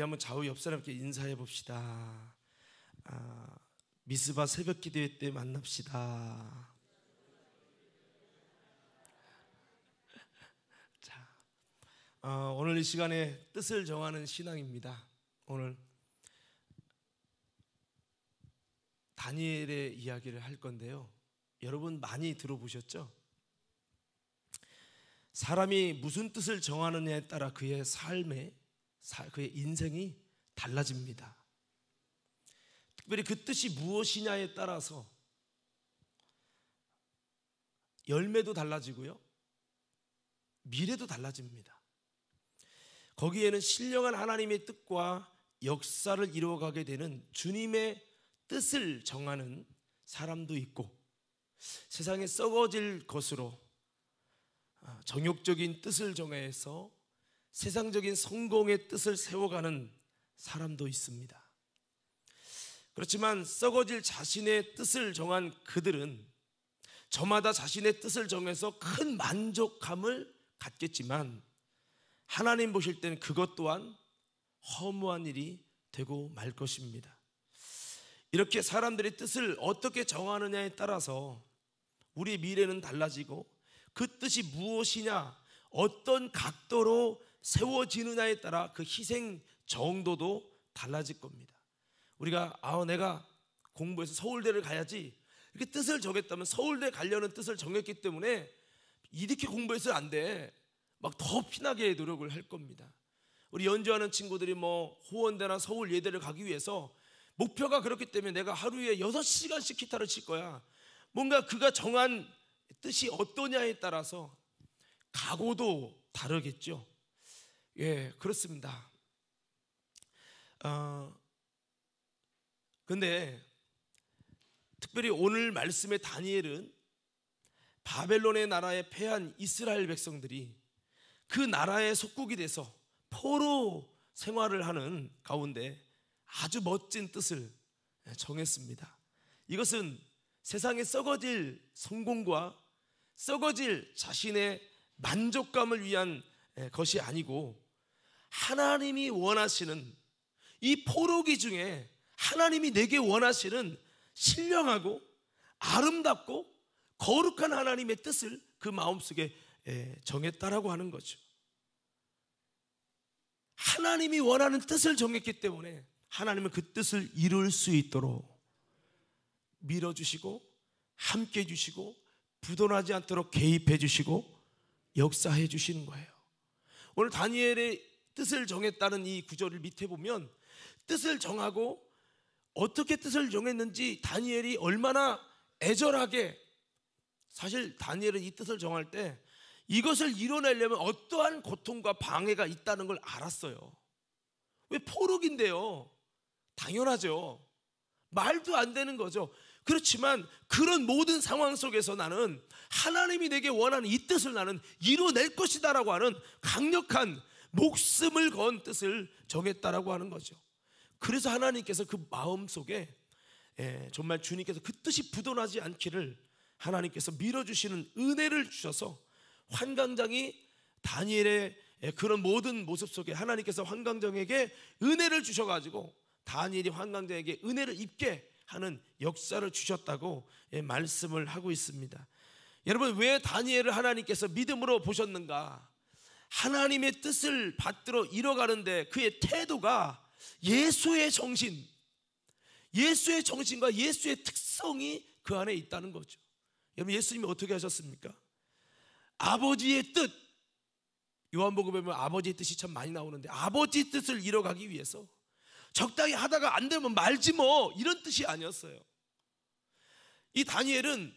우리 한번 좌우 옆 사람께 인사해 봅시다. 미스바 새벽 기도회 때 만납시다. 자, 오늘 이 시간에 뜻을 정하는 신앙입니다. 오늘 다니엘의 이야기를 할 건데요. 여러분 많이 들어보셨죠? 사람이 무슨 뜻을 정하느냐에 따라 그의 삶에, 그의 인생이 달라집니다. 특별히 그 뜻이 무엇이냐에 따라서 열매도 달라지고요, 미래도 달라집니다. 거기에는 신령한 하나님의 뜻과 역사를 이루어가게 되는 주님의 뜻을 정하는 사람도 있고, 세상에 썩어질 것으로 정욕적인 뜻을 정해서 세상적인 성공의 뜻을 세워가는 사람도 있습니다. 그렇지만 썩어질 자신의 뜻을 정한 그들은 저마다 자신의 뜻을 정해서 큰 만족감을 갖겠지만, 하나님 보실 때는 그것 또한 허무한 일이 되고 말 것입니다. 이렇게 사람들의 뜻을 어떻게 정하느냐에 따라서 우리의 미래는 달라지고, 그 뜻이 무엇이냐, 어떤 각도로 세워지느냐에 따라 그 희생 정도도 달라질 겁니다. 우리가 내가 공부해서 서울대를 가야지 이렇게 뜻을 정했다면, 서울대 가려는 뜻을 정했기 때문에 이렇게 공부해서 안 돼, 막 더 피나게 노력을 할 겁니다. 우리 연주하는 친구들이 호원대나 서울 예대를 가기 위해서 목표가 그렇기 때문에 내가 하루에 6시간씩 기타를 칠 거야. 뭔가 그가 정한 뜻이 어떠냐에 따라서 각오도 다르겠죠. 예, 그렇습니다. 근데 특별히 오늘 말씀의 다니엘은 바벨론의 나라에 패한 이스라엘 백성들이 그 나라의 속국이 돼서 포로 생활을 하는 가운데 아주 멋진 뜻을 정했습니다. 이것은 세상에 썩어질 성공과 썩어질 자신의 만족감을 위한 것이 아니고, 하나님이 원하시는 이 포로기 중에 하나님이 내게 원하시는 신령하고 아름답고 거룩한 하나님의 뜻을 그 마음속에 정했다라고 하는 거죠. 하나님이 원하는 뜻을 정했기 때문에 하나님은 그 뜻을 이룰 수 있도록 밀어주시고 함께 해주시고 부도나지 않도록 개입해 주시고 역사해 주시는 거예요. 오늘 다니엘의 뜻을 정했다는 이 구절을 밑에 보면, 뜻을 정하고 어떻게 뜻을 정했는지 다니엘이 얼마나 애절하게, 사실 다니엘은 이 뜻을 정할 때 이것을 이뤄내려면 어떠한 고통과 방해가 있다는 걸 알았어요. 왜? 포로기인데요. 당연하죠. 말도 안 되는 거죠. 그렇지만 그런 모든 상황 속에서 나는 하나님이 내게 원하는 이 뜻을 나는 이뤄낼 것이다 라고 하는 강력한 목숨을 건 뜻을 정했다라고 하는 거죠. 그래서 하나님께서 그 마음속에 정말 주님께서 그 뜻이 부도나지 않기를 하나님께서 밀어주시는 은혜를 주셔서, 환관장이 다니엘의 그런 모든 모습 속에 하나님께서 환관장에게 은혜를 주셔가지고 다니엘이 환관장에게 은혜를 입게 하는 역사를 주셨다고 말씀을 하고 있습니다. 여러분, 왜 다니엘을 하나님께서 믿음으로 보셨는가? 하나님의 뜻을 받들어 이뤄가는데 그의 태도가 예수의 정신, 예수의 정신과 예수의 특성이 그 안에 있다는 거죠. 여러분, 예수님이 어떻게 하셨습니까? 아버지의 뜻, 요한복음에 보면 아버지의 뜻이 참 많이 나오는데, 아버지의 뜻을 이뤄가기 위해서 적당히 하다가 안 되면 말지 뭐, 이런 뜻이 아니었어요. 이 다니엘은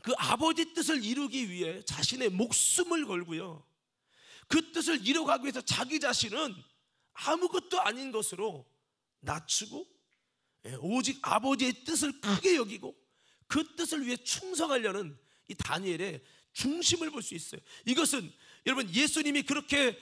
그 아버지 뜻을 이루기 위해 자신의 목숨을 걸고요, 그 뜻을 이뤄가기 위해서 자기 자신은 아무것도 아닌 것으로 낮추고 오직 아버지의 뜻을 크게 여기고 그 뜻을 위해 충성하려는 이 다니엘의 중심을 볼 수 있어요. 이것은 여러분, 예수님이 그렇게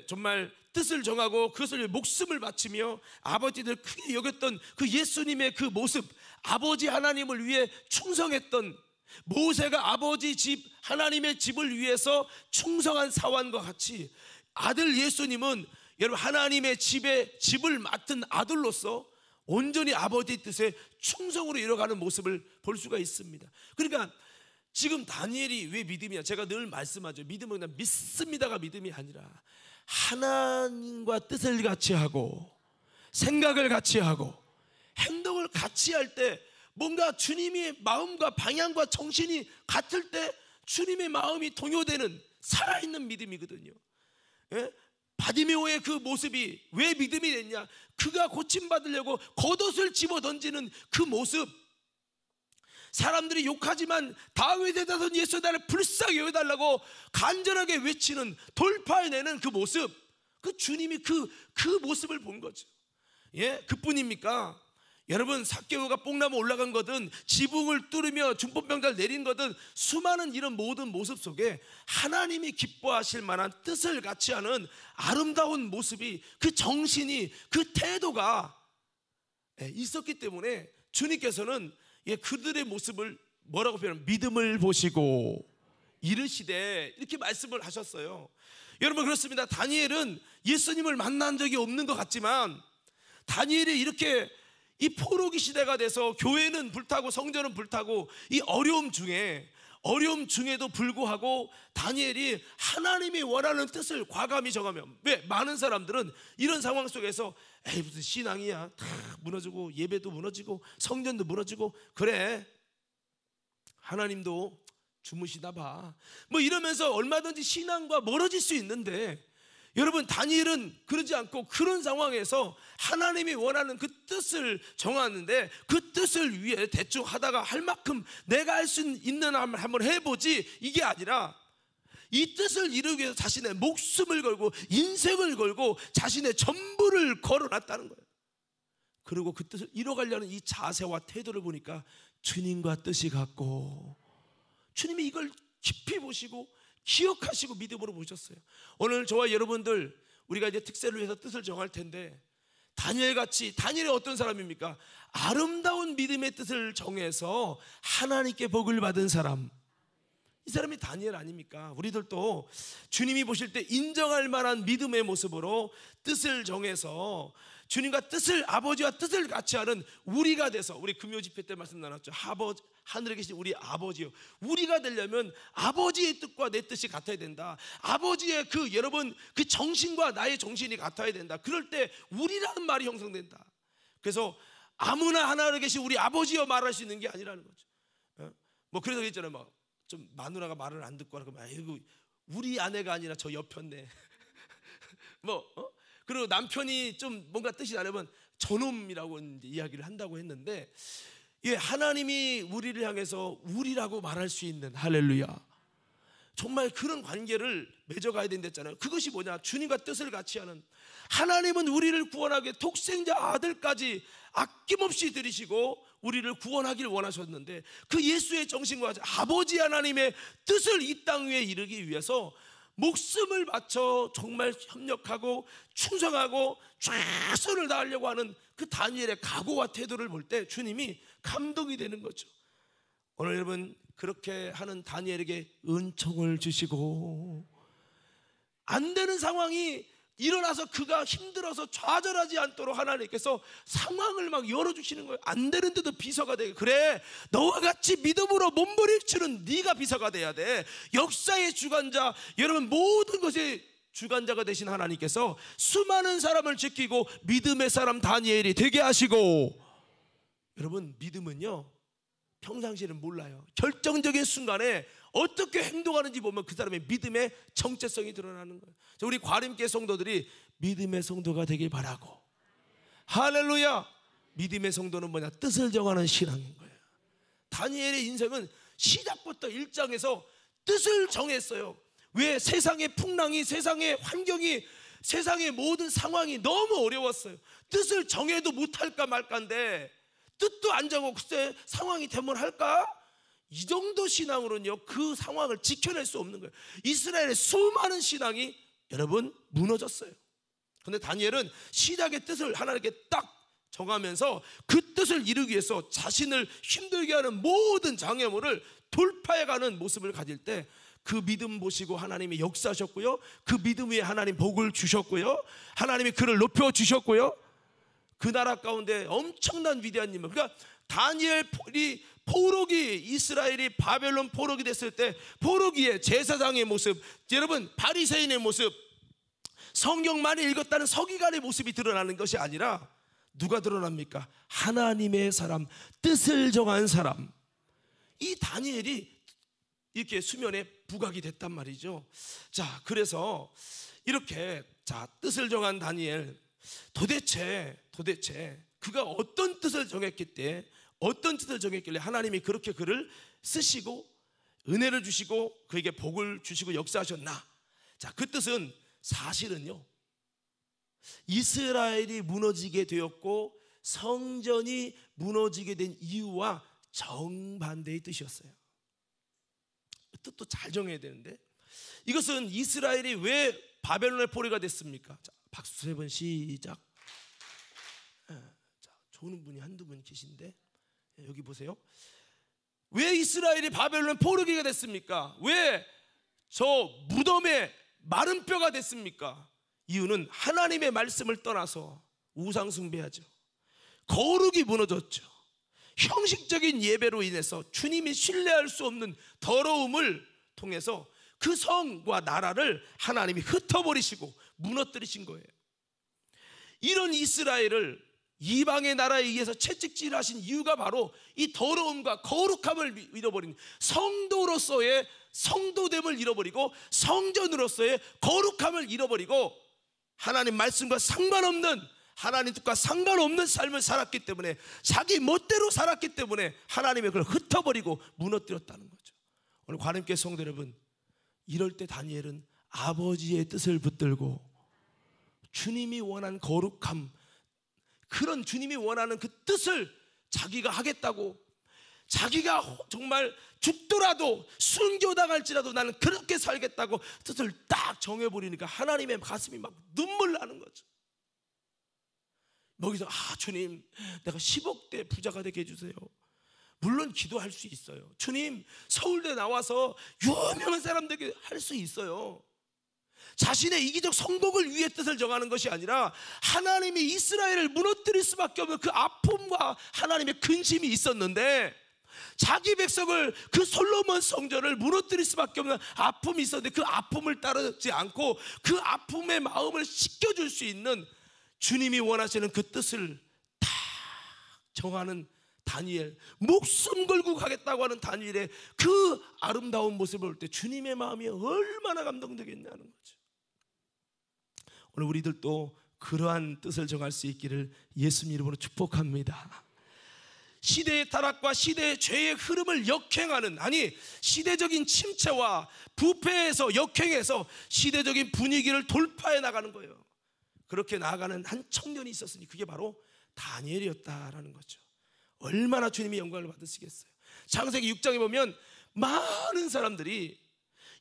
정말 뜻을 정하고 그것을 위해 목숨을 바치며 아버지를 크게 여겼던 그 예수님의 그 모습, 아버지 하나님을 위해 충성했던 모세가 아버지 집 하나님의 집을 위해서 충성한 사원과 같이 아들 예수님은 여러분 하나님의 집을 맡은 아들로서 온전히 아버지의 뜻에 충성으로 이뤄가는 모습을 볼 수가 있습니다. 그러니까 지금 다니엘이 왜 믿음이야? 제가 늘 말씀하죠. 믿음은 그냥 믿습니다가 믿음이 아니라 하나님과 뜻을 같이 하고 생각을 같이 하고 행동을 같이 할 때 뭔가 주님의 마음과 방향과 정신이 같을 때 주님의 마음이 동요되는 살아있는 믿음이거든요. 예? 바디메오의 그 모습이 왜 믿음이 됐냐? 그가 고침받으려고 겉옷을 집어던지는 그 모습, 사람들이 욕하지만 다윗의 자손 예수의 나를 불쌍히 여겨달라고 간절하게 외치는, 돌파해내는 그 모습, 그 주님이 그 모습을 본 거죠. 예, 그뿐입니까? 여러분, 삭개오가 뽕나무 올라간 거든 지붕을 뚫으며 중풍병자를 내린 거든 수많은 이런 모든 모습 속에 하나님이 기뻐하실 만한 뜻을 같이 하는 아름다운 모습이, 그 정신이, 그 태도가 있었기 때문에 주님께서는 그들의 모습을 뭐라고 표현하면 믿음을 보시고 이르시되 이렇게 말씀을 하셨어요. 여러분, 그렇습니다. 다니엘은 예수님을 만난 적이 없는 것 같지만 다니엘이 이렇게 이 포로기 시대가 돼서 교회는 불타고 성전은 불타고 이 어려움 중에도 불구하고 다니엘이 하나님이 원하는 뜻을 과감히 정하며, 왜? 많은 사람들은 이런 상황 속에서 에이 무슨 신앙이야, 다 무너지고 예배도 무너지고 성전도 무너지고 그래 하나님도 주무시나 봐 뭐 이러면서 얼마든지 신앙과 멀어질 수 있는데, 여러분 다니엘은 그러지 않고 그런 상황에서 하나님이 원하는 그 뜻을 정하는데 그 뜻을 위해 대충 하다가 할 만큼 내가 할 수 있는 한번 해보지 이게 아니라 이 뜻을 이루기 위해서 자신의 목숨을 걸고 인생을 걸고 자신의 전부를 걸어놨다는 거예요. 그리고 그 뜻을 이뤄가려는 이 자세와 태도를 보니까 주님과 뜻이 같고 주님이 이걸 깊이 보시고 기억하시고 믿음으로 보셨어요. 오늘 저와 여러분들 우리가 이제 특세를 위해서 뜻을 정할 텐데, 다니엘같이, 다니엘이 어떤 사람입니까? 아름다운 믿음의 뜻을 정해서 하나님께 복을 받은 사람, 이 사람이 다니엘 아닙니까? 우리들도 주님이 보실 때 인정할 만한 믿음의 모습으로 뜻을 정해서 주님과 뜻을, 아버지와 뜻을 같이 하는 우리가 돼서, 우리 금요 집회 때 말씀 나눴죠. 하늘에 계신 우리 아버지요, 우리가 되려면 아버지의 뜻과 내 뜻이 같아야 된다. 아버지의 여러분 그 정신과 나의 정신이 같아야 된다. 그럴 때 우리라는 말이 형성된다. 그래서 아무나 하늘에 계신 우리 아버지여 말할 수 있는 게 아니라는 거죠. 뭐 그래서 있잖아요. 막 좀 마누라가 말을 안 듣고 그러면 아이고 우리 아내가 아니라 저 옆였네. 그리고 남편이 좀 뭔가 뜻이 다르면 저놈이라고 이제 이야기를 한다고 했는데, 하나님이 우리를 향해서 우리라고 말할 수 있는, 할렐루야, 정말 그런 관계를 맺어가야 된댔잖아요. 그것이 뭐냐? 주님과 뜻을 같이 하는, 하나님은 우리를 구원하게 독생자 아들까지 아낌없이 들이시고 우리를 구원하기를 원하셨는데, 그 예수의 정신과 아버지 하나님의 뜻을 이 땅 위에 이루기 위해서 목숨을 바쳐 정말 협력하고 충성하고 최선을 다하려고 하는 그 다니엘의 각오와 태도를 볼 때 주님이 감동이 되는 거죠. 오늘 여러분, 그렇게 하는 다니엘에게 은총을 주시고, 안 되는 상황이 일어나서 그가 힘들어서 좌절하지 않도록 하나님께서 상황을 막 열어주시는 거예요. 안 되는데도 비서가 되게, 그래 너와 같이 믿음으로 몸부림치는 네가 비서가 돼야 돼. 역사의 주관자, 여러분 모든 것의 주관자가 되신 하나님께서 수많은 사람을 지키고 믿음의 사람 다니엘이 되게 하시고, 여러분 믿음은요 평상시에는 몰라요. 결정적인 순간에 어떻게 행동하는지 보면 그 사람의 믿음의 정체성이 드러나는 거예요. 우리 과림교회 성도들이 믿음의 성도가 되길 바라고, 할렐루야. 믿음의 성도는 뭐냐? 뜻을 정하는 신앙인 거예요. 다니엘의 인생은 시작부터 1장에서 뜻을 정했어요. 왜? 세상의 풍랑이, 세상의 환경이, 세상의 모든 상황이 너무 어려웠어요. 뜻을 정해도 못할까 말까인데 뜻도 안 정하고 글쎄 상황이 되면 할까? 이 정도 신앙으로는요 그 상황을 지켜낼 수 없는 거예요. 이스라엘의 수많은 신앙이 여러분 무너졌어요. 그런데 다니엘은 시작의 뜻을 하나님께 딱 정하면서 그 뜻을 이루기 위해서 자신을 힘들게 하는 모든 장애물을 돌파해가는 모습을 가질 때 그 믿음 보시고 하나님이 역사하셨고요, 그 믿음 위에 하나님 복을 주셨고요, 하나님이 그를 높여주셨고요, 그 나라 가운데 엄청난 위대한 인물. 그러니까 다니엘이 포로기, 이스라엘이 바벨론 포로기 됐을 때 포로기의 제사장의 모습, 여러분 바리새인의 모습, 성경 많이 읽었다는 서기관의 모습이 드러나는 것이 아니라 누가 드러납니까? 하나님의 사람, 뜻을 정한 사람. 이 다니엘이 이렇게 수면에 부각이 됐단 말이죠. 자, 그래서 이렇게 뜻을 정한 다니엘, 도대체 그가 어떤 뜻을 정했길래, 어떤 뜻을 정했길래 하나님이 그렇게 그를 쓰시고 은혜를 주시고 그에게 복을 주시고 역사하셨나? 자, 그 뜻은 사실은요, 이스라엘이 무너지게 되었고 성전이 무너지게 된 이유와 정반대의 뜻이었어요. 뜻도 잘 정해야 되는데, 이것은 이스라엘이 왜 바벨론의 포로가 됐습니까? 자, 박수 3번 시작. 자, 좋은 분이 한두 분 계신데 여기 보세요. 왜 이스라엘이 바벨론 포로기가 됐습니까? 왜 저 무덤에 마른 뼈가 됐습니까? 이유는 하나님의 말씀을 떠나서 우상 숭배하죠. 거룩이 무너졌죠. 형식적인 예배로 인해서 주님이 신뢰할 수 없는 더러움을 통해서 그 성과 나라를 하나님이 흩어버리시고 무너뜨리신 거예요. 이런 이스라엘을 이방의 나라에 의해서 채찍질하신 이유가 바로 이 더러움과 거룩함을 잃어버린, 성도로서의 성도됨을 잃어버리고 성전으로서의 거룩함을 잃어버리고 하나님 말씀과 상관없는, 하나님 뜻과 상관없는 삶을 살았기 때문에, 자기 멋대로 살았기 때문에 하나님의 그걸 흩어버리고 무너뜨렸다는 거죠. 오늘 관음교회 성도 여러분, 이럴 때 다니엘은 아버지의 뜻을 붙들고 주님이 원한 거룩함, 그런 주님이 원하는 그 뜻을 자기가 하겠다고, 자기가 정말 죽더라도 순교당할지라도 나는 그렇게 살겠다고 뜻을 딱 정해버리니까 하나님의 가슴이 막 눈물 나는 거죠. 여기서 주님, 내가 10억대 부자가 되게 해주세요. 물론 기도할 수 있어요. 주님, 서울대 나와서 유명한 사람 되게 할 수 있어요. 자신의 이기적 성공을 위해 뜻을 정하는 것이 아니라 하나님이 이스라엘을 무너뜨릴 수밖에 없는 그 아픔과 하나님의 근심이 있었는데, 자기 백성을, 그 솔로몬 성전을 무너뜨릴 수밖에 없는 아픔이 있었는데 그 아픔을 따르지 않고 그 아픔의 마음을 씻겨줄 수 있는 주님이 원하시는 그 뜻을 다 정하는 다니엘, 목숨 걸고 가겠다고 하는 다니엘의 그 아름다운 모습을 볼 때 주님의 마음이 얼마나 감동되겠냐는 거죠. 오늘 우리들도 그러한 뜻을 정할 수 있기를 예수님 이름으로 축복합니다. 시대의 타락과 시대의 죄의 흐름을 역행하는, 아니 시대적인 침체와 부패에서 역행해서 시대적인 분위기를 돌파해 나가는 거예요. 그렇게 나아가는 한 청년이 있었으니 그게 바로 다니엘이었다라는 거죠. 얼마나 주님이 영광을 받으시겠어요. 창세기 6장에 보면 많은 사람들이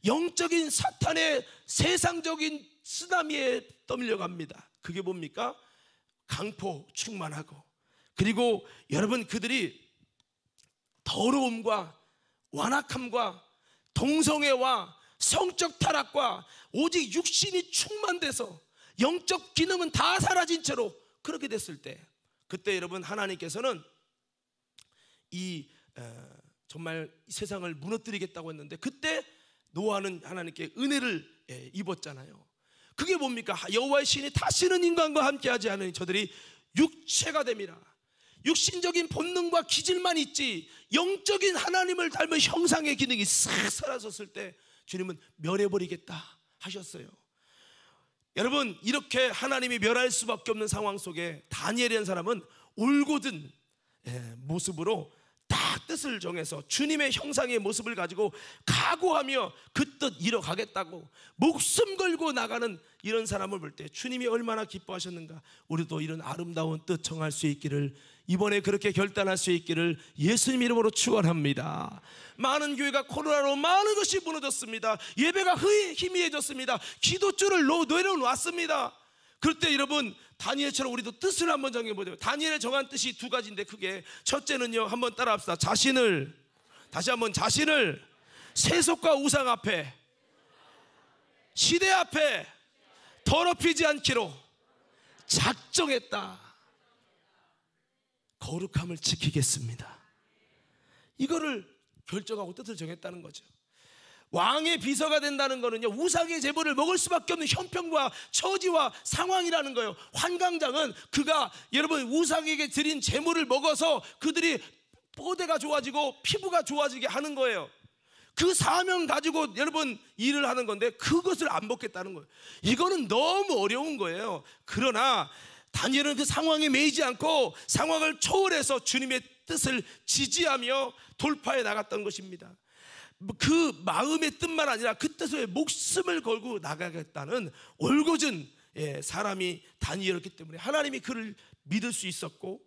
영적인 사탄의 세상적인 쓰나미에 떠밀려갑니다. 그게 뭡니까? 강포 충만하고, 그리고 여러분 그들이 더러움과 완악함과 동성애와 성적 타락과 오직 육신이 충만돼서 영적 기능은 다 사라진 채로 그렇게 됐을 때, 그때 여러분 하나님께서는 정말 이 세상을 무너뜨리겠다고 했는데, 그때 노아는 하나님께 은혜를 입었잖아요. 그게 뭡니까? 여호와의 신이 다시는 인간과 함께하지 않으니 저들이 육체가 됨이라. 육신적인 본능과 기질만 있지 영적인 하나님을 닮은 형상의 기능이 싹 사라졌을 때 주님은 멸해버리겠다 하셨어요. 여러분, 이렇게 하나님이 멸할 수밖에 없는 상황 속에 다니엘이라는 사람은 올곧은 모습으로 딱 뜻을 정해서 주님의 형상의 모습을 가지고 각오하며 그 뜻 이뤄가겠다고 목숨 걸고 나가는 이런 사람을 볼 때 주님이 얼마나 기뻐하셨는가. 우리도 이런 아름다운 뜻 정할 수 있기를, 이번에 그렇게 결단할 수 있기를 예수님 이름으로 축원합니다. 많은 교회가 코로나로 많은 것이 무너졌습니다. 예배가 희미해졌습니다. 기도줄을 내려놨습니다. 그럴 때 여러분, 다니엘처럼 우리도 뜻을 한번 정해보죠. 다니엘의 정한 뜻이 두 가지인데, 크게 첫째는요, 한번 따라합시다. 자신을, 다시 한번 자신을 세속과 우상 앞에, 시대 앞에 더럽히지 않기로 작정했다. 거룩함을 지키겠습니다. 이거를 결정하고 뜻을 정했다는 거죠. 왕의 비서가 된다는 거는요, 우상의 제물을 먹을 수밖에 없는 형편과 처지와 상황이라는 거예요. 환강장은 그가 여러분 우상에게 드린 제물을 먹어서 그들이 뽀대가 좋아지고 피부가 좋아지게 하는 거예요. 그 사명 가지고 여러분 일을 하는 건데 그것을 안 먹겠다는 거예요. 이거는 너무 어려운 거예요. 그러나 다니엘은 그 상황에 매이지 않고 상황을 초월해서 주님의 뜻을 지지하며 돌파해 나갔던 것입니다. 그 마음의 뜻만 아니라 그 뜻에 목숨을 걸고 나가겠다는 올곧은 사람이 다니엘이었기 때문에 하나님이 그를 믿을 수 있었고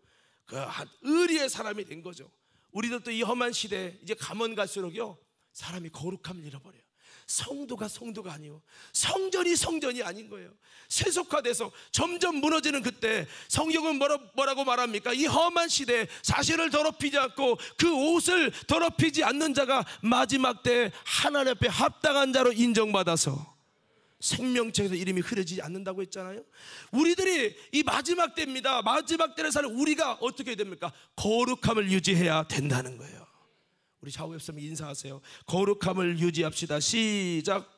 그 의리의 사람이 된 거죠. 우리들도 이 험한 시대에 이제 가면 갈수록요 사람이 거룩함을 잃어버려요. 성도가 성도가 아니고 성전이 성전이 아닌 거예요. 세속화돼서 점점 무너지는 그때 성경은 뭐라고 말합니까? 이 험한 시대에 자신을 더럽히지 않고 그 옷을 더럽히지 않는 자가 마지막 때 하나님 앞에 합당한 자로 인정받아서 생명책에서 이름이 흐려지지 않는다고 했잖아요. 우리들이 이 마지막 때입니다. 마지막 때를 사는 우리가 어떻게 됩니까? 거룩함을 유지해야 된다는 거예요. 우리 좌우 옆 사람 인사하세요. 거룩함을 유지합시다. 시작.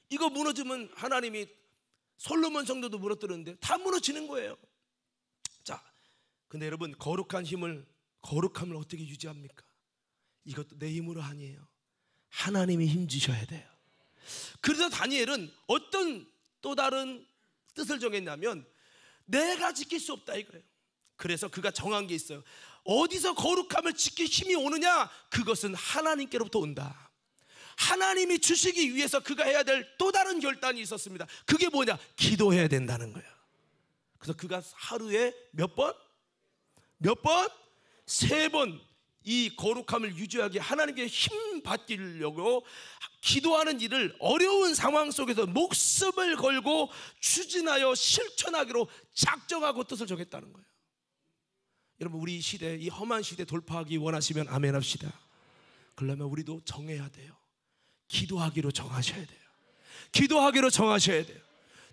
이거 무너지면 하나님이 솔로몬 성도도 무너뜨렸는데 다 무너지는 거예요. 자, 근데 여러분 거룩함을 어떻게 유지합니까? 이것도 내 힘으로 아니에요. 하나님이 힘 주셔야 돼요. 그래서 다니엘은 어떤 또 다른 뜻을 정했냐면 내가 지킬 수 없다 이거예요. 그래서 그가 정한 게 있어요. 어디서 거룩함을 지킬 힘이 오느냐? 그것은 하나님께로부터 온다. 하나님이 주시기 위해서 그가 해야 될 또 다른 결단이 있었습니다. 그게 뭐냐? 기도해야 된다는 거예요. 그래서 그가 하루에 몇 번? 3번 이 거룩함을 유지하기 하나님께 힘 받기려고 기도하는 일을 어려운 상황 속에서 목숨을 걸고 추진하여 실천하기로 작정하고 뜻을 정했다는 거예요. 여러분 우리 이 시대, 이 험한 시대 돌파하기 원하시면 아멘 합시다. 그러려면 우리도 정해야 돼요. 기도하기로 정하셔야 돼요. 기도하기로 정하셔야 돼요.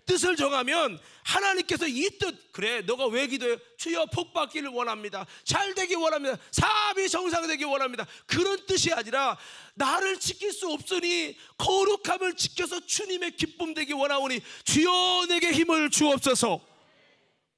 뜻을 정하면 하나님께서 이 뜻, 그래 너가 왜 기도해? 주여 복 받기를 원합니다. 잘 되기 원합니다. 사업이 정상되기 원합니다. 그런 뜻이 아니라 나를 지킬 수 없으니 거룩함을 지켜서 주님의 기쁨 되기 원하오니 주여 내게 힘을 주옵소서.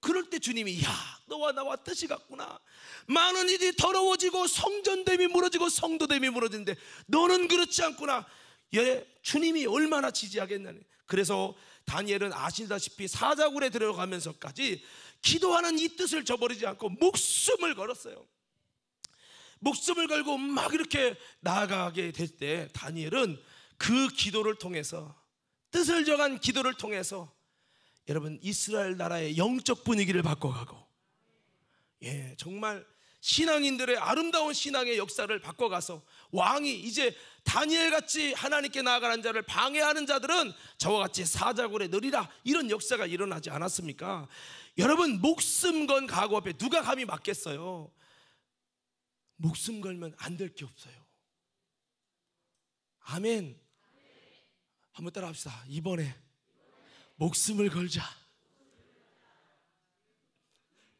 그럴 때 주님이 야 너와 나와 뜻이 같구나. 많은 일이 더러워지고 성전됨이 무너지고 성도됨이 무너지는데 너는 그렇지 않구나. 예, 주님이 얼마나 지지하겠냐니. 그래서 다니엘은 아시다시피 사자굴에 들어가면서까지 기도하는 이 뜻을 저버리지 않고 목숨을 걸었어요. 목숨을 걸고 막 이렇게 나아가게 될 때 다니엘은 그 기도를 통해서, 뜻을 정한 기도를 통해서 여러분 이스라엘 나라의 영적 분위기를 바꿔가고, 예, 정말 신앙인들의 아름다운 신앙의 역사를 바꿔가서 왕이 이제 다니엘같이 하나님께 나아가는 자를 방해하는 자들은 저와 같이 사자굴에 넣으리라, 이런 역사가 일어나지 않았습니까? 여러분 목숨 건 각오 앞에 누가 감히 맞겠어요? 목숨 걸면 안 될 게 없어요. 아멘. 한번 따라 합시다. 이번에 목숨을 걸자.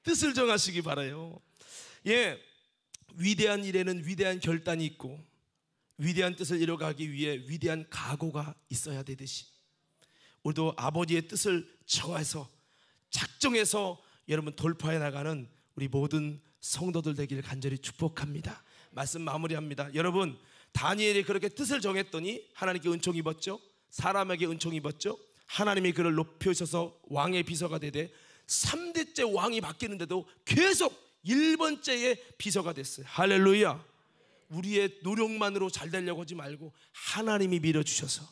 뜻을 정하시기 바라요. 예, 위대한 일에는 위대한 결단이 있고 위대한 뜻을 이뤄가기 위해 위대한 각오가 있어야 되듯이 우리도 아버지의 뜻을 정해서 작정해서 여러분 돌파해 나가는 우리 모든 성도들 되기를 간절히 축복합니다. 말씀 마무리합니다. 여러분 다니엘이 그렇게 뜻을 정했더니 하나님께 은총 입었죠. 사람에게 은총 입었죠. 하나님이 그를 높여주셔서 왕의 비서가 되되 3대째 왕이 바뀌는데도 계속 1번째의 비서가 됐어요. 할렐루야. 우리의 노력만으로 잘 되려고 하지 말고 하나님이 밀어주셔서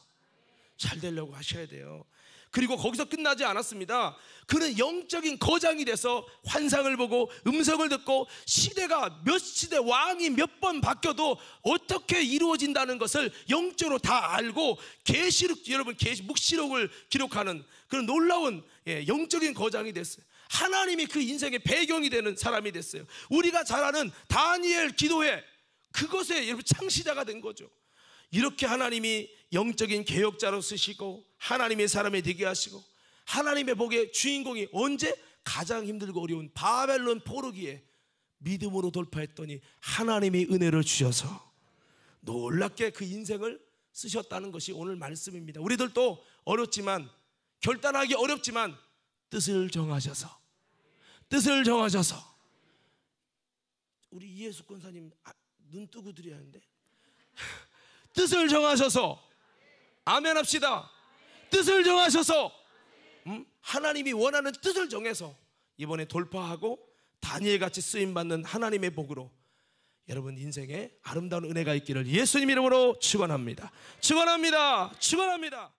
잘 되려고 하셔야 돼요. 그리고 거기서 끝나지 않았습니다. 그는 영적인 거장이 돼서 환상을 보고 음성을 듣고 시대가 몇 시대 왕이 몇 번 바뀌어도 어떻게 이루어진다는 것을 영적으로 다 알고 계시록, 여러분 묵시록을 기록하는 그런 놀라운 영적인 거장이 됐어요. 하나님이 그 인생의 배경이 되는 사람이 됐어요. 우리가 잘 아는 다니엘 기도회, 그것에 여러분 창시자가 된 거죠. 이렇게 하나님이 영적인 개혁자로 쓰시고 하나님의 사람이 되게 하시고 하나님의 복의 주인공이 언제? 가장 힘들고 어려운 바벨론 포로기에 믿음으로 돌파했더니 하나님이 은혜를 주셔서 놀랍게 그 인생을 쓰셨다는 것이 오늘 말씀입니다. 우리들도 어렵지만, 결단하기 어렵지만 뜻을 정하셔서 우리 이예수 권사님 눈 뜨고 드려야 하는데 뜻을 정하셔서 아멘 합시다. 뜻을 정하셔서 하나님이 원하는 뜻을 정해서 이번에 돌파하고 다니엘같이 쓰임받는 하나님의 복으로 여러분 인생에 아름다운 은혜가 있기를 예수님 이름으로 축원합니다. 축원합니다. 축원합니다.